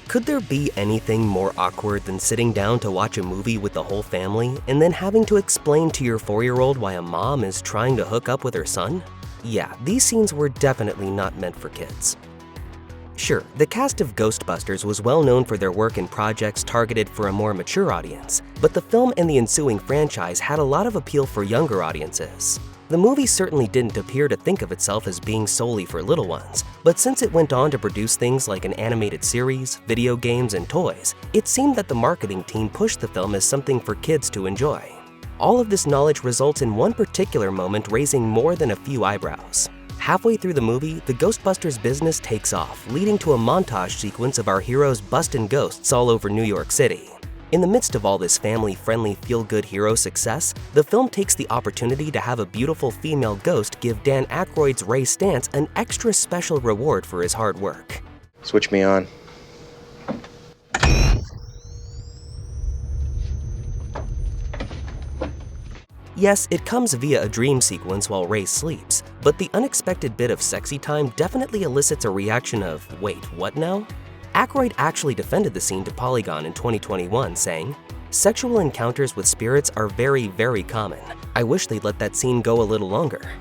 Could there be anything more awkward than sitting down to watch a movie with the whole family and then having to explain to your 4-year-old why a mom is trying to hook up with her son? Yeah, these scenes were definitely not meant for kids. Sure, the cast of Ghostbusters was well known for their work in projects targeted for a more mature audience, but the film and the ensuing franchise had a lot of appeal for younger audiences. The movie certainly didn't appear to think of itself as being solely for little ones, but since it went on to produce things like an animated series, video games, and toys, it seemed that the marketing team pushed the film as something for kids to enjoy. All of this knowledge results in one particular moment raising more than a few eyebrows. Halfway through the movie, the Ghostbusters business takes off, leading to a montage sequence of our heroes busting ghosts all over New York City. In the midst of all this family-friendly feel-good hero success, the film takes the opportunity to have a beautiful female ghost give Dan Aykroyd's Ray Stantz an extra special reward for his hard work. Switch me on. Yes, it comes via a dream sequence while Ray sleeps, but the unexpected bit of sexy time definitely elicits a reaction of, wait, what now? Aykroyd actually defended the scene to Polygon in 2021, saying, "Sexual encounters with spirits are very, very common. I wish they'd let that scene go a little longer."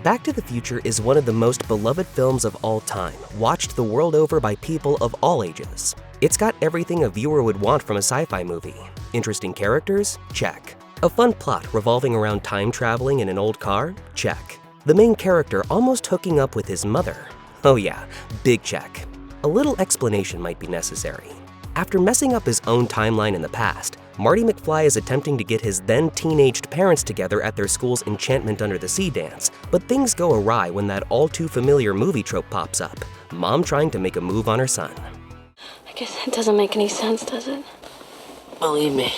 Back to the Future is one of the most beloved films of all time, watched the world over by people of all ages. It's got everything a viewer would want from a sci-fi movie. Interesting characters? Check. A fun plot revolving around time traveling in an old car? Check. The main character almost hooking up with his mother? Oh yeah, big check. A little explanation might be necessary. After messing up his own timeline in the past, Marty McFly is attempting to get his then-teenaged parents together at their school's Enchantment Under the Sea dance, but things go awry when that all-too-familiar movie trope pops up, mom trying to make a move on her son. I guess that doesn't make any sense, does it? Believe me,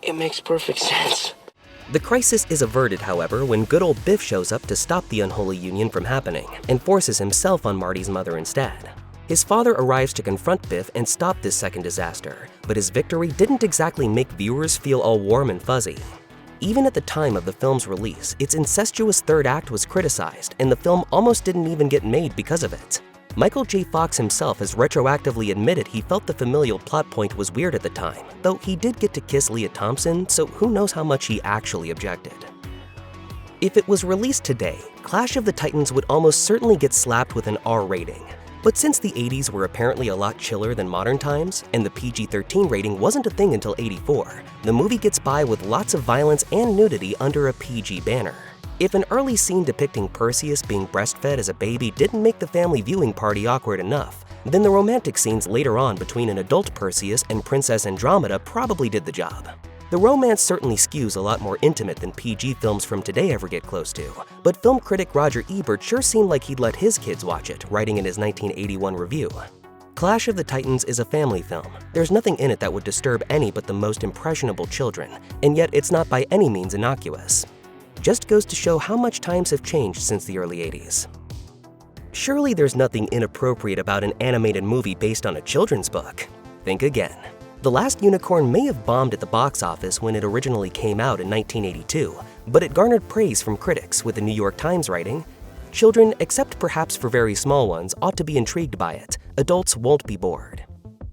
it makes perfect sense. The crisis is averted, however, when good old Biff shows up to stop the unholy union from happening and forces himself on Marty's mother instead. His father arrives to confront Biff and stop this second disaster, but his victory didn't exactly make viewers feel all warm and fuzzy. Even at the time of the film's release, its incestuous third act was criticized, and the film almost didn't even get made because of it. Michael J. Fox himself has retroactively admitted he felt the familial plot point was weird at the time, though he did get to kiss Leah Thompson, so who knows how much he actually objected. If it was released today, Clash of the Titans would almost certainly get slapped with an R rating. But since the 80s were apparently a lot chiller than modern times, and the PG-13 rating wasn't a thing until '84, the movie gets by with lots of violence and nudity under a PG banner. If an early scene depicting Perseus being breastfed as a baby didn't make the family viewing party awkward enough, then the romantic scenes later on between an adult Perseus and Princess Andromeda probably did the job. The romance certainly skews a lot more intimate than PG films from today ever get close to, but film critic Roger Ebert sure seemed like he'd let his kids watch it, writing in his 1981 review. Clash of the Titans is a family film. There's nothing in it that would disturb any but the most impressionable children, and yet it's not by any means innocuous. Just goes to show how much times have changed since the early 80s. Surely there's nothing inappropriate about an animated movie based on a children's book. Think again. The Last Unicorn may have bombed at the box office when it originally came out in 1982, but it garnered praise from critics, with the New York Times writing, "Children, except perhaps for very small ones, ought to be intrigued by it. Adults won't be bored."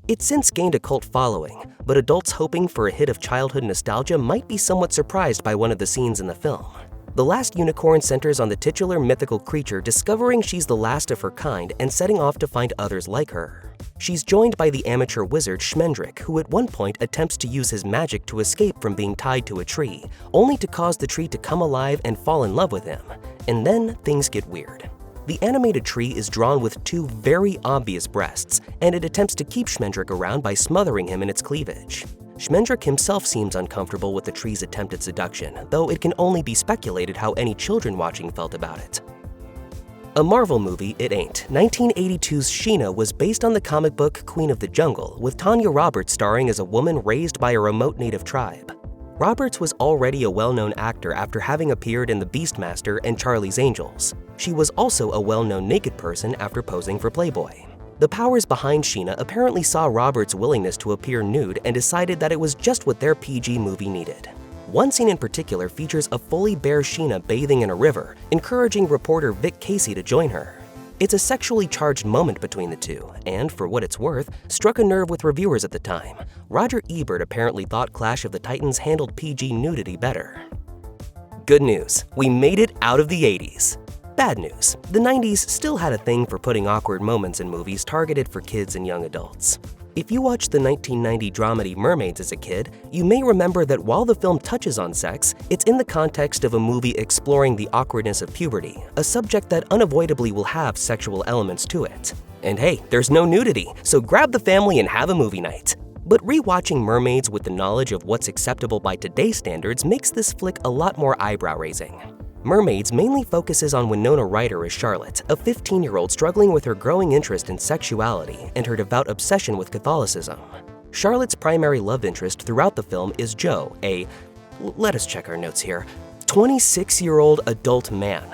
It's since gained a cult following, but adults hoping for a hit of childhood nostalgia might be somewhat surprised by one of the scenes in the film. The Last Unicorn centers on the titular mythical creature discovering she's the last of her kind and setting off to find others like her. She's joined by the amateur wizard Schmendrick, who at one point attempts to use his magic to escape from being tied to a tree, only to cause the tree to come alive and fall in love with him. And then things get weird. The animated tree is drawn with two very obvious breasts, and it attempts to keep Schmendrick around by smothering him in its cleavage. Schmendrick himself seems uncomfortable with the tree's attempted seduction, though it can only be speculated how any children watching felt about it. A Marvel movie, it ain't. 1982's Sheena was based on the comic book Queen of the Jungle, with Tanya Roberts starring as a woman raised by a remote native tribe. Roberts was already a well-known actor after having appeared in The Beastmaster and Charlie's Angels. She was also a well-known naked person after posing for Playboy. The powers behind Sheena apparently saw Roberts' willingness to appear nude and decided that it was just what their PG movie needed. One scene in particular features a fully bare Sheena bathing in a river, encouraging reporter Vic Casey to join her. It's a sexually charged moment between the two, and for what it's worth, struck a nerve with reviewers at the time. Roger Ebert apparently thought Clash of the Titans handled PG nudity better. Good news, we made it out of the 80s. Bad news, the 90s still had a thing for putting awkward moments in movies targeted for kids and young adults. If you watched the 1990 dramedy Mermaids as a kid, you may remember that while the film touches on sex, it's in the context of a movie exploring the awkwardness of puberty, a subject that unavoidably will have sexual elements to it. And hey, there's no nudity, so grab the family and have a movie night. But rewatching Mermaids with the knowledge of what's acceptable by today's standards makes this flick a lot more eyebrow-raising. Mermaids mainly focuses on Winona Ryder as Charlotte, a 15-year-old struggling with her growing interest in sexuality and her devout obsession with Catholicism. Charlotte's primary love interest throughout the film is Joe, let us check our notes here, 26-year-old adult man.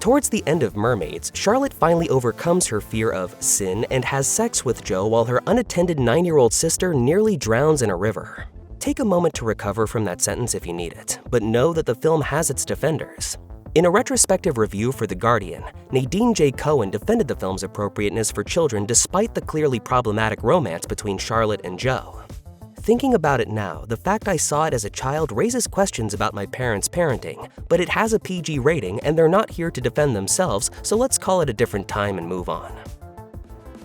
Towards the end of Mermaids, Charlotte finally overcomes her fear of sin and has sex with Joe while her unattended 9-year-old sister nearly drowns in a river. Take a moment to recover from that sentence if you need it, but know that the film has its defenders. In a retrospective review for The Guardian, Nadine J. Cohen defended the film's appropriateness for children despite the clearly problematic romance between Charlotte and Joe. Thinking about it now, the fact I saw it as a child raises questions about my parents' parenting, but it has a PG rating and they're not here to defend themselves, so let's call it a different time and move on.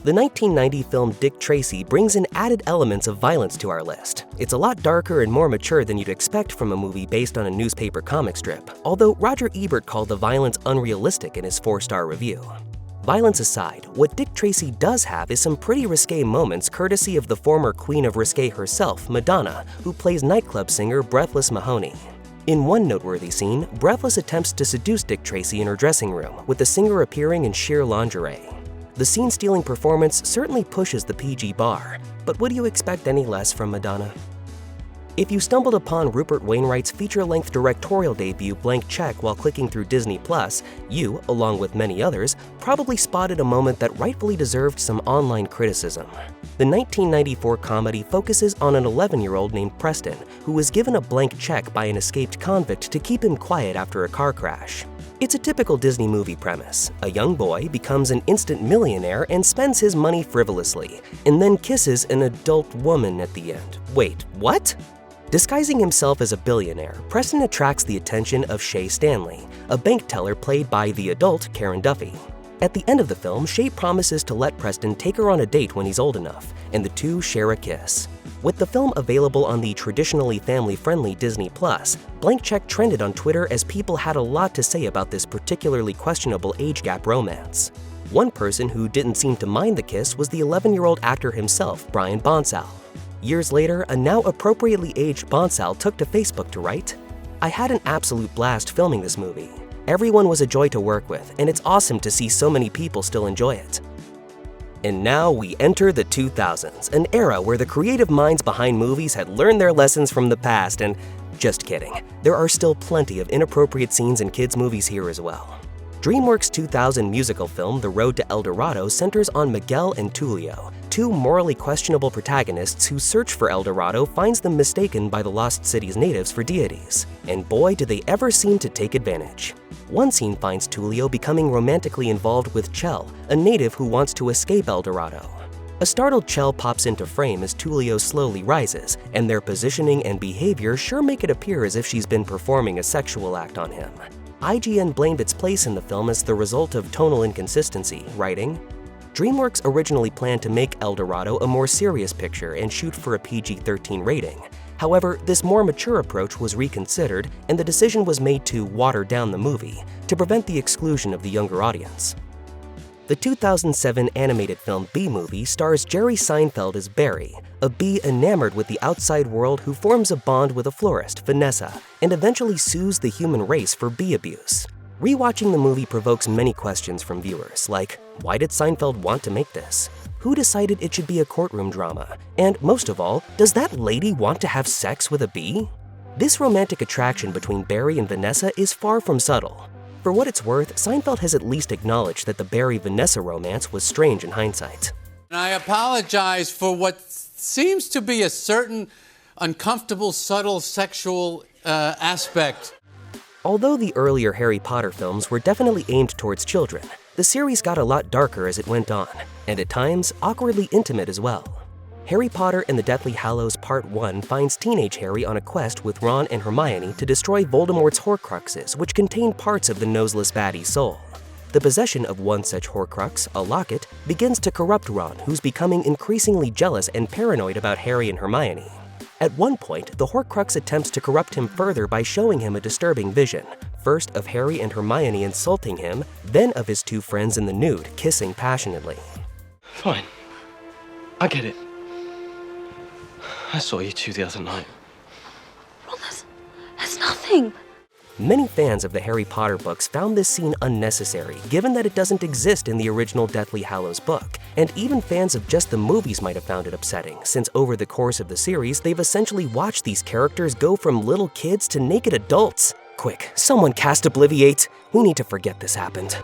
The 1990 film Dick Tracy brings in added elements of violence to our list. It's a lot darker and more mature than you'd expect from a movie based on a newspaper comic strip, although Roger Ebert called the violence unrealistic in his 4-star review. Violence aside, what Dick Tracy does have is some pretty risque moments courtesy of the former queen of risque herself, Madonna, who plays nightclub singer Breathless Mahoney. In one noteworthy scene, Breathless attempts to seduce Dick Tracy in her dressing room, with the singer appearing in sheer lingerie. The scene-stealing performance certainly pushes the PG bar, but would you expect any less from Madonna? If you stumbled upon Rupert Wainwright's feature-length directorial debut Blank Check while clicking through Disney+, you, along with many others, probably spotted a moment that rightfully deserved some online criticism. The 1994 comedy focuses on an 11-year-old named Preston, who was given a blank check by an escaped convict to keep him quiet after a car crash. It's a typical Disney movie premise. A young boy becomes an instant millionaire and spends his money frivolously, and then kisses an adult woman at the end. Wait, what? Disguising himself as a billionaire, Preston attracts the attention of Shay Stanley, a bank teller played by the adult Karen Duffy. At the end of the film, Shay promises to let Preston take her on a date when he's old enough, and the two share a kiss. With the film available on the traditionally family-friendly Disney+, Blank Check trended on Twitter as people had a lot to say about this particularly questionable age gap romance. One person who didn't seem to mind the kiss was the 11-year-old actor himself, Brian Bonsall. Years later, a now appropriately aged Bonsall took to Facebook to write, "I had an absolute blast filming this movie. Everyone was a joy to work with, and it's awesome to see so many people still enjoy it." And now we enter the 2000s, an era where the creative minds behind movies had learned their lessons from the past and… just kidding. There are still plenty of inappropriate scenes in kids' movies here as well. DreamWorks' 2000 musical film The Road to El Dorado centers on Miguel and Tulio, two morally questionable protagonists whose search for El Dorado finds them mistaken by the lost city's natives for deities. And boy, do they ever seem to take advantage. One scene finds Tulio becoming romantically involved with Chell, a native who wants to escape El Dorado. A startled Chell pops into frame as Tulio slowly rises, and their positioning and behavior sure make it appear as if she's been performing a sexual act on him. IGN blamed its place in the film as the result of tonal inconsistency, writing, DreamWorks originally planned to make El Dorado a more serious picture and shoot for a PG-13 rating. However, this more mature approach was reconsidered, and the decision was made to water down the movie to prevent the exclusion of the younger audience. The 2007 animated film B-Movie stars Jerry Seinfeld as Barry, a bee enamored with the outside world who forms a bond with a florist, Vanessa, and eventually sues the human race for bee abuse. Rewatching the movie provokes many questions from viewers, like, why did Seinfeld want to make this? Who decided it should be a courtroom drama? And most of all, does that lady want to have sex with a bee? This romantic attraction between Barry and Vanessa is far from subtle. For what it's worth, Seinfeld has at least acknowledged that the Barry-Vanessa romance was strange in hindsight. I apologize for what seems to be a certain uncomfortable, subtle sexual aspect. Although the earlier Harry Potter films were definitely aimed towards children, The series got a lot darker as it went on, and at times, awkwardly intimate as well. Harry Potter and the Deathly Hallows Part 1 finds teenage Harry on a quest with Ron and Hermione to destroy Voldemort's Horcruxes, which contain parts of the noseless baddie's soul. The possession of one such Horcrux, a locket, begins to corrupt Ron, who's becoming increasingly jealous and paranoid about Harry and Hermione. At one point, the Horcrux attempts to corrupt him further by showing him a disturbing vision, first of Harry and Hermione insulting him, then of his two friends in the nude kissing passionately. Fine. I get it. I saw you two the other night. Ron, that's nothing. Many fans of the Harry Potter books found this scene unnecessary, given that it doesn't exist in the original Deathly Hallows book, and even fans of just the movies might have found it upsetting, since over the course of the series, they've essentially watched these characters go from little kids to naked adults. Quick, someone cast Obliviate! We need to forget this happened.